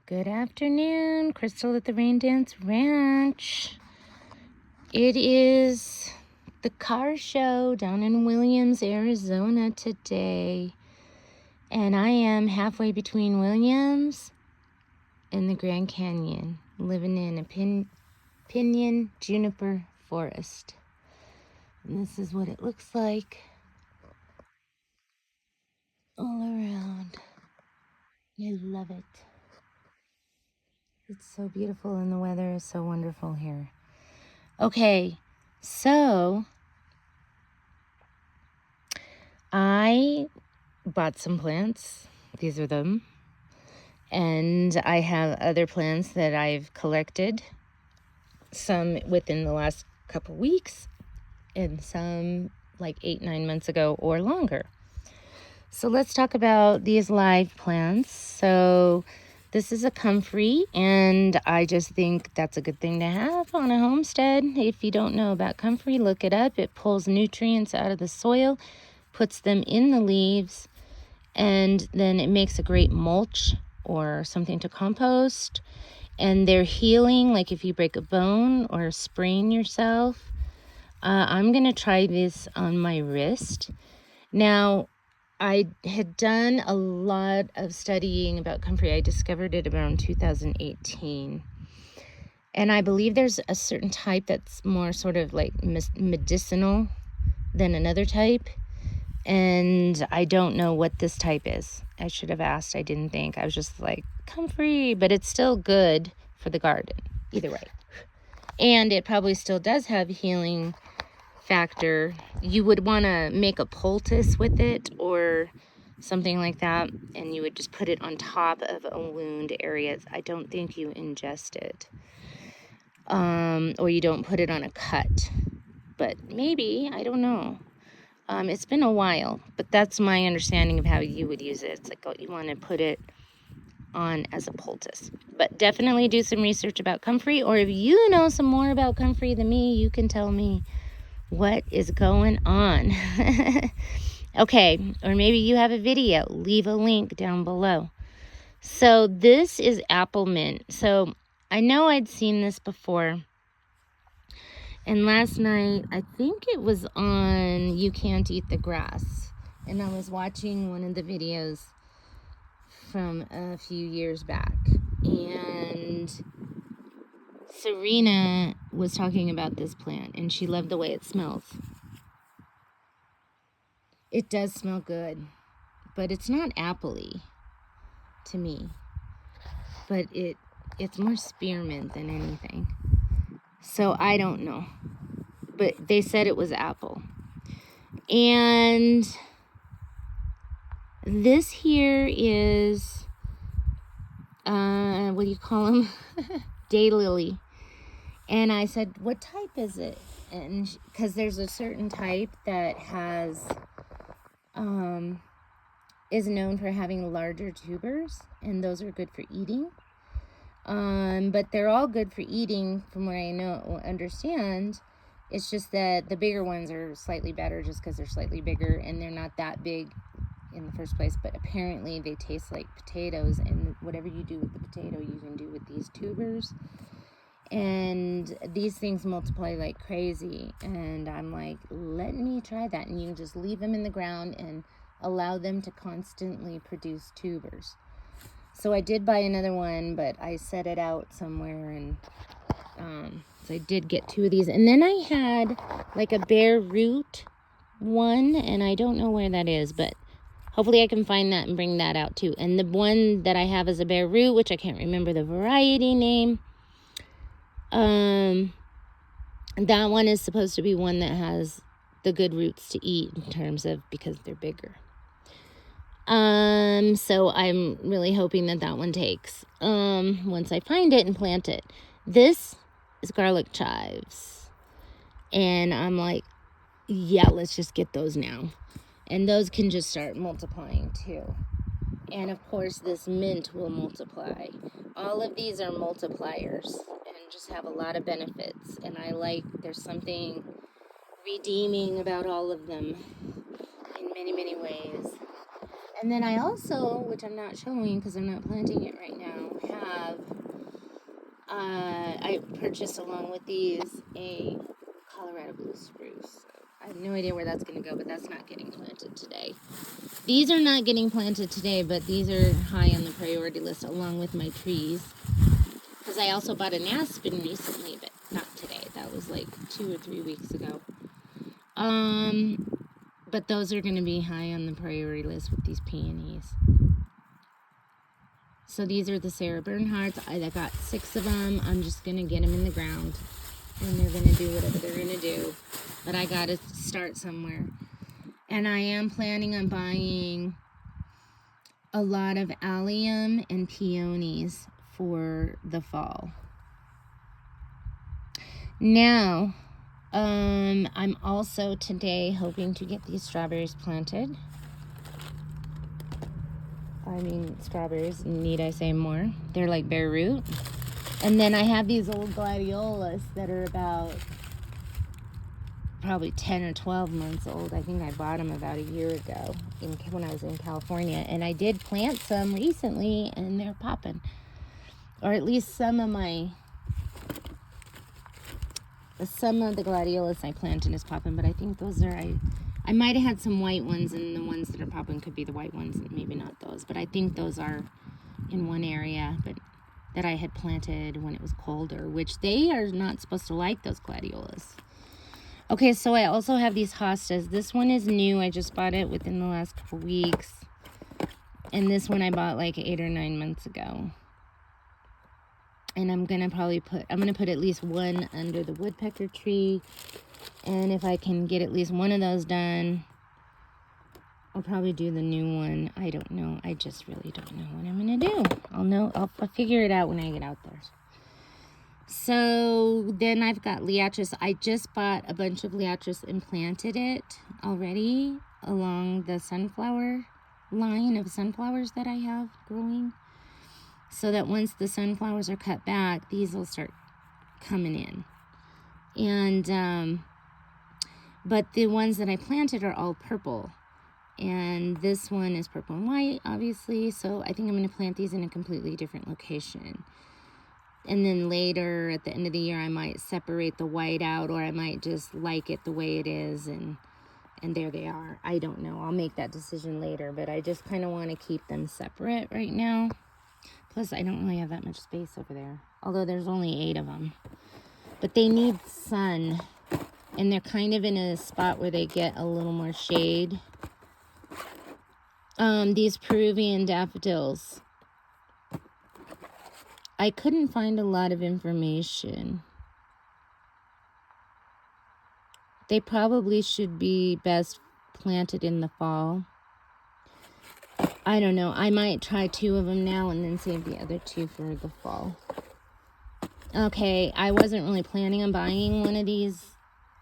Good afternoon, Crystal at the Rain Dance Ranch. It is the car show down in Williams, Arizona today. And I am halfway between Williams and the Grand Canyon, living in a pinyon juniper forest. And this is what it looks like all around. I love it. It's so beautiful and the weather is so wonderful here. Okay, so I bought some plants. These are them. And I have other plants that I've collected. Some within the last couple weeks and some like 8-9 months ago or longer. So let's talk about these live plants. So this is a comfrey, and I just think that's a good thing to have on a homestead. If you don't know about comfrey, look it up. It pulls nutrients out of the soil, puts them in the leaves, and then it makes a great mulch or something to compost. And they're healing, like if you break a bone or sprain yourself. I'm going to try this on my wrist. Now, I had done a lot of studying about comfrey. I discovered it around 2018. And I believe there's a certain type that's more sort of like medicinal than another type. And I don't know what this type is. I should have asked. I didn't think. I was just like, comfrey, but it's still good for the garden, either way. And it probably still does have healing factor. You would want to make a poultice with it or something like that, and you would just put it on top of a wound area. I don't think you ingest it, or you don't put it on a cut, but maybe, I don't know. It's been a while, but that's my understanding of how you would use it. It's like, oh, you want to put it on as a poultice. But definitely do some research about comfrey, or if you know some more about comfrey than me, you can tell me what is going on. Okay, or maybe you have a video. Leave a link down below. So this is apple mint. So I know I'd seen this before. And last night, I think it was on You Can't Eat the Grass. And I was watching one of the videos from a few years back. And Serena was talking about this plant, and she loved the way it smells. It does smell good, but it's not apple-y to me. But it's more spearmint than anything. So I don't know. But they said it was apple. And this here is, what do you call them? Daylily. And I said, what type is it? And because there's a certain type that has, is known for having larger tubers, and those are good for eating. But they're all good for eating from what I understand. It's just that the bigger ones are slightly better just because they're slightly bigger and they're not that big in the first place. But apparently they taste like potatoes, and whatever you do with the potato, you can do with these tubers. And these things multiply like crazy. And I'm like, let me try that. And you can just leave them in the ground and allow them to constantly produce tubers. So I did buy another one, but I set it out somewhere, and so I did get 2 of these. And then I had like a bare root one, and I don't know where that is, but hopefully I can find that and bring that out too. And the one that I have is a bare root, which I can't remember the variety name. That one is supposed to be one that has the good roots to eat in terms of, because they're bigger. So I'm really hoping that one takes, once I find it and plant it. This is garlic chives. And I'm like, yeah, let's just get those now. And those can just start multiplying too. And of course, this mint will multiply. All of these are multipliers and just have a lot of benefits. And I like, there's something redeeming about all of them in many, many ways. And then I also, which I'm not showing because I'm not planting it right now, have I purchased along with these a Colorado blue spruce. So I have no idea where that's going to go, but that's not getting planted today. These are not getting planted today, but these are high on the priority list along with my trees. Because I also bought an aspen recently, but not today. That was like 2 or 3 weeks ago. But those are going to be high on the priority list with these peonies. So these are the Sarah Bernhardts. I got 6 of them. I'm just going to get them in the ground. And they're going to do whatever they're going to do. But I got to start somewhere. And I am planning on buying a lot of allium and peonies for the fall. Now, I'm also today hoping to get these strawberries planted. I mean, strawberries, need I say more? They're like bare root. And then I have these old gladiolas that are about probably 10 or 12 months old. I think I bought them about a year ago when I was in California. And I did plant some recently, and they're popping. Or at least some of the gladiolas I planted is popping. But I think those are... I might have had some white ones, and the ones that are popping could be the white ones, and maybe not those. But I think those are in one area that I had planted when it was colder, which they are not supposed to like, those gladiolas. Okay, so I also have these hostas. This one is new. I just bought it within the last couple weeks. And this one I bought like 8 or 9 months ago. And I'm going to put at least one under the woodpecker tree. And if I can get at least one of those done, I'll probably do the new one. I don't know. I just really don't know what I'm going to do. I'll figure it out when I get out there. So then I've got liatris. I just bought a bunch of liatris and planted it already along the sunflower line of sunflowers that I have growing. So that once the sunflowers are cut back, these will start coming in. And, but the ones that I planted are all purple. And this one is purple and white, obviously. So I think I'm going to plant these in a completely different location. And then later, at the end of the year, I might separate the white out, or I might just like it the way it is, and there they are. I don't know. I'll make that decision later, but I just kind of want to keep them separate right now. Plus, I don't really have that much space over there, although there's only 8 of them. But they need sun, and they're kind of in a spot where they get a little more shade. These Peruvian daffodils, I couldn't find a lot of information. They probably should be best planted in the fall. I don't know. I might try 2 of them now and then save the other 2 for the fall. Okay, I wasn't really planning on buying one of these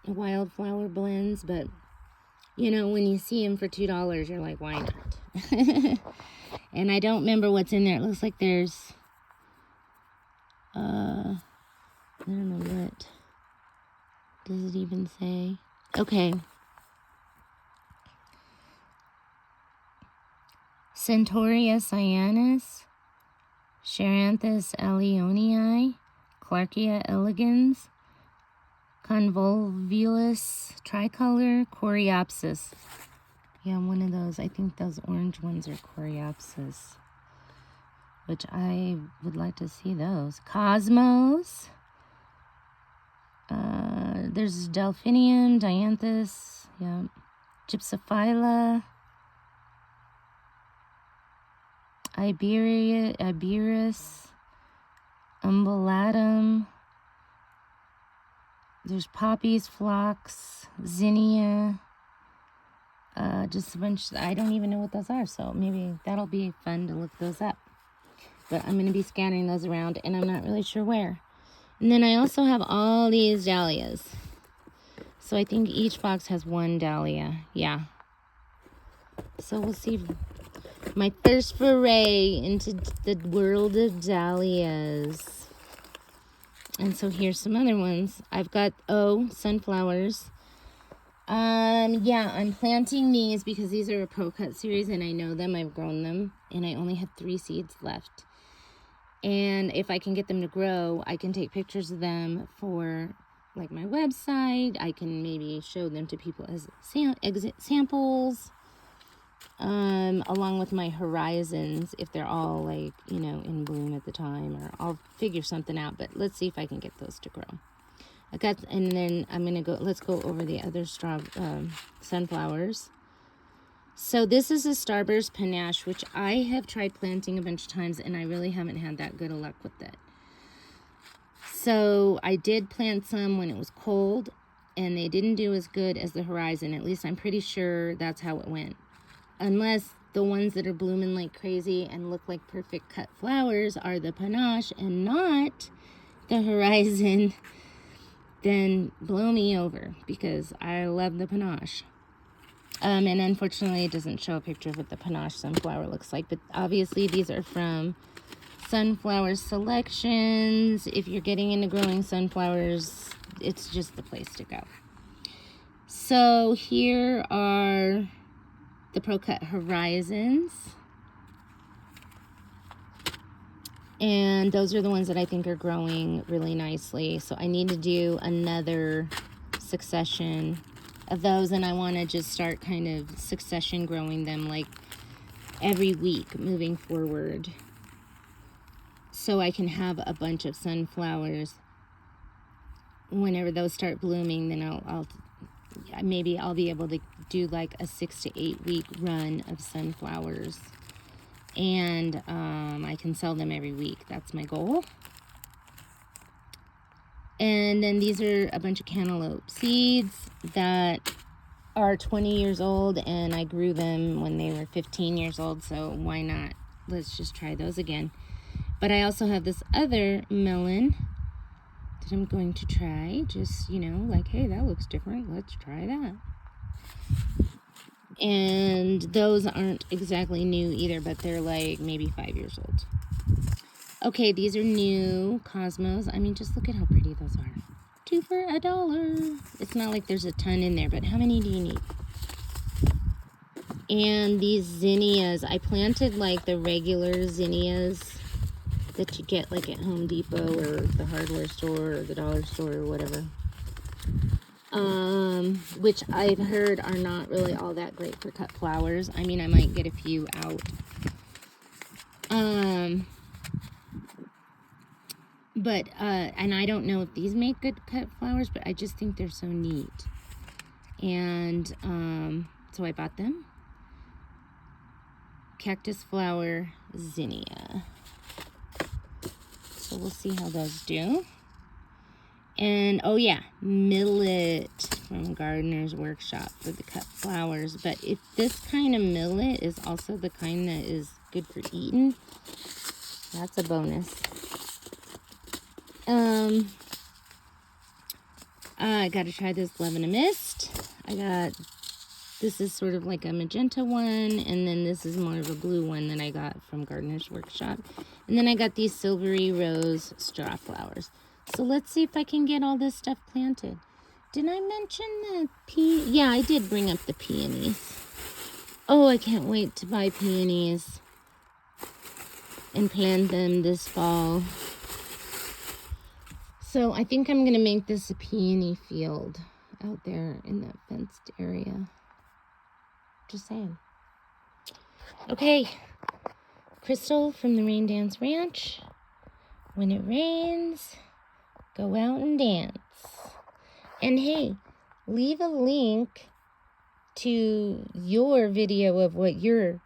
wildflower blends, but you know, when you see them for $2, you're like, why not? And I don't remember what's in there. It looks like there's I don't know what. Does it even say? Okay. Centaurea cyanus, Charanthus allionii, Clarkia elegans, Convolvulus tricolor, Coreopsis. Yeah, one of those. I think those orange ones are Coreopsis, which I would like to see those. Cosmos. There's Delphinium, Dianthus, yeah, Gypsophylla, Iberis, Umbulatum. There's poppies, phlox, zinnia, just a bunch. I don't even know what those are, so maybe that'll be fun to look those up. But I'm going to be scattering those around, and I'm not really sure where. And then I also have all these dahlias. So I think each box has 1 dahlia. Yeah. So we'll see. My first foray into the world of dahlias. And so here's some other ones. I've got, sunflowers. Yeah, I'm planting these because these are a Pro Cut series and I know them, I've grown them, and I only have 3 seeds left. And if I can get them to grow, I can take pictures of them for like my website. I can maybe show them to people as samples, along with my horizons if they're all like, you know, in bloom at the time, or I'll figure something out. But let's see if I can get those to grow. And then I'm gonna go. Let's go over the other sunflowers. So this is a Starburst Panache, which I have tried planting a bunch of times, and I really haven't had that good of luck with it. So I did plant some when it was cold, and they didn't do as good as the Horizon. At least I'm pretty sure that's how it went. Unless the ones that are blooming like crazy and look like perfect cut flowers are the Panache and not the Horizon, then blow me over, because I love the Panache. And unfortunately, it doesn't show a picture of what the Panache sunflower looks like. But obviously, these are from Sunflower Selections. If you're getting into growing sunflowers, it's just the place to go. So here are the Pro Cut Horizons. And those are the ones that I think are growing really nicely. So I need to do another succession of those, and I want to just start kind of succession growing them like every week moving forward, so I can have a bunch of sunflowers. Whenever those start blooming, then maybe I'll be able to do like a 6 to 8 week run of sunflowers, and I can sell them every week. That's my goal. And then these are a bunch of cantaloupe seeds that are 20 years old, and I grew them when they were 15 years old, so why not? Let's just try those again. But I also have this other melon that I'm going to try, just, you know, like, hey, that looks different. Let's try that. And those aren't exactly new either, but they're like maybe 5 years old. Okay, these are new Cosmos. I mean, just look at how pretty those are. 2 for $1. It's not like there's a ton in there, but how many do you need? And these zinnias, I planted like the regular zinnias that you get like at Home Depot or the hardware store or the dollar store or whatever. Which I've heard are not really all that great for cut flowers. I mean, I might get a few out. But, and I don't know if these make good cut flowers, but I just think they're so neat. And, so I bought them. Cactus Flower Zinnia. So we'll see how those do. And, oh yeah, millet from Gardener's Workshop for the cut flowers. But if this kind of millet is also the kind that is good for eating, that's a bonus. I got to try this Love in a Mist. This is sort of like a magenta one, and then this is more of a blue one that I got from Gardener's Workshop. And then I got these Silvery Rose straw flowers. So let's see if I can get all this stuff planted. Did I mention the yeah, I did bring up the peonies. Oh, I can't wait to buy peonies and plant them this fall. So I think I'm going to make this a peony field out there in that fenced area. Just saying. Okay. Crystal from the Rain Dance Ranch. When it rains, go out and dance. And hey, leave a link to your video of what you're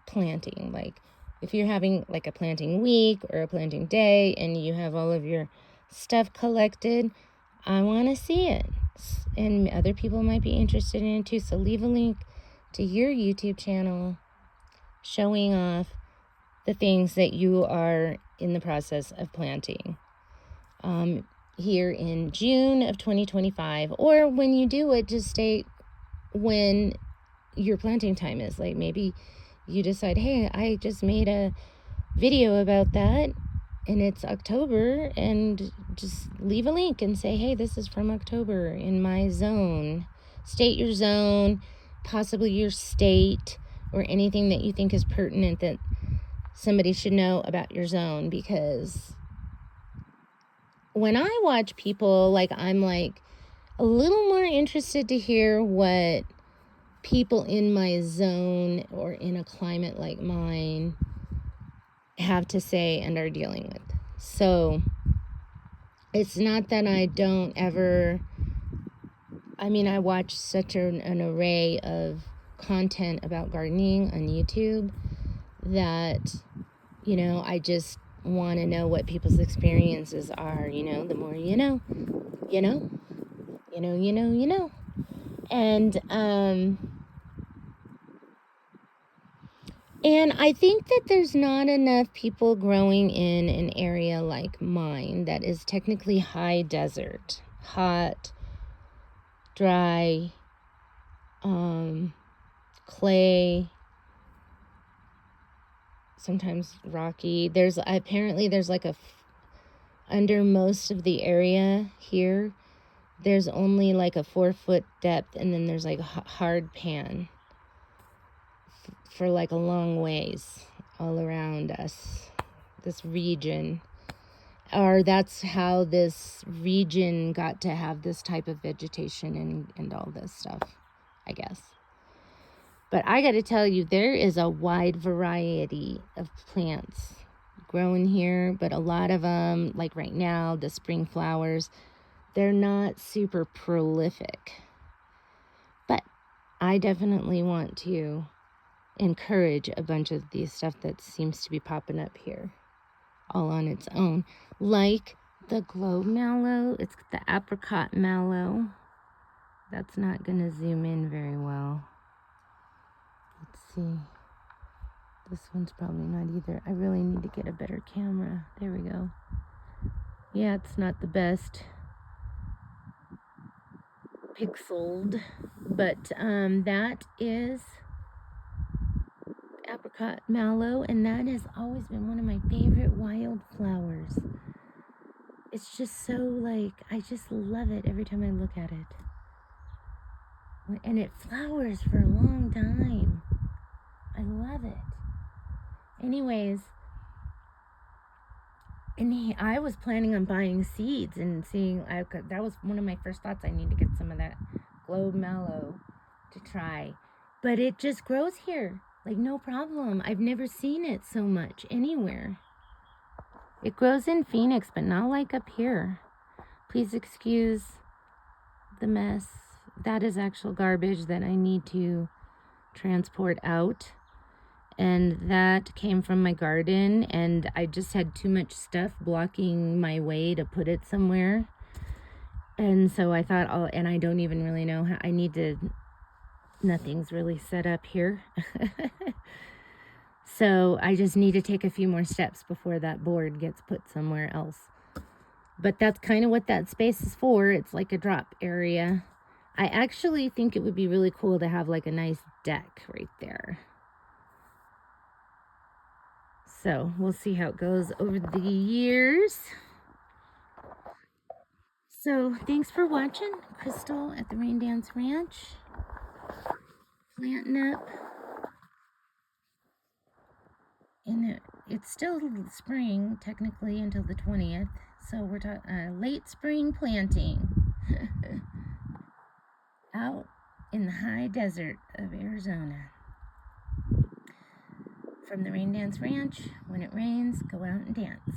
planting. Like if you're having like a planting week or a planting day and you have all of your stuff collected, I want to see it, and other people might be interested in it too. So leave a link to your YouTube channel showing off the things that you are in the process of planting here in June of 2025, or when you do it, just state when your planting time is. Like maybe you decide, hey, I just made a video about that and it's October, and just leave a link and say, hey, this is from October in my zone. state your zone, possibly your state, or anything that you think is pertinent that somebody should know about your zone. Because when I watch people, like, I'm like a little more interested to hear what people in my zone or in a climate like mine have to say and are dealing with. So it's not that I don't ever, I mean, I watch such an array of content about gardening on YouTube that, you know, I just want to know what people's experiences are. You know, the more you know, you know, you know, you know, you know. And I think that there's not enough people growing in an area like mine that is technically high desert, hot, dry, clay, sometimes rocky. There's like under most of the area here, there's only like a 4-foot depth, and then there's like a hard pan for like a long ways all around us, this region. Or that's how this region got to have this type of vegetation and all this stuff, I guess. But I got to tell you, there is a wide variety of plants growing here, but a lot of them, like right now, the spring flowers, they're not super prolific. But I definitely want to encourage a bunch of these stuff that seems to be popping up here all on its own, like the globe mallow. It's the apricot mallow. That's not gonna zoom in very well. Let's see. This one's probably not either. I really need to get a better camera. There we go. Yeah, it's not the best pixeled, but that is apricot mallow, and that has always been one of my favorite wildflowers. It's just so, like, I just love it every time I look at it. And it flowers for a long time. I love it. Anyways, and I was planning on buying seeds and seeing, that was one of my first thoughts. I need to get some of that globe mallow to try. But it just grows here, like, no problem. I've never seen it so much anywhere. It grows in Phoenix, but not like up here. Please excuse the mess. That is actual garbage that I need to transport out. And that came from my garden, and I just had too much stuff blocking my way to put it somewhere. And so I thought, and I don't even really know how, nothing's really set up here. So I just need to take a few more steps before that board gets put somewhere else. But that's kind of what that space is for. It's like a drop area. I actually think it would be really cool to have like a nice deck right there. So we'll see how it goes over the years. So thanks for watching. Crystal at the Rain Dance Ranch. Planting up. And it's still spring, technically, until the 20th. So we're talking late spring planting. Out in the high desert of Arizona. From the Rain Dance Ranch, when it rains, go out and dance.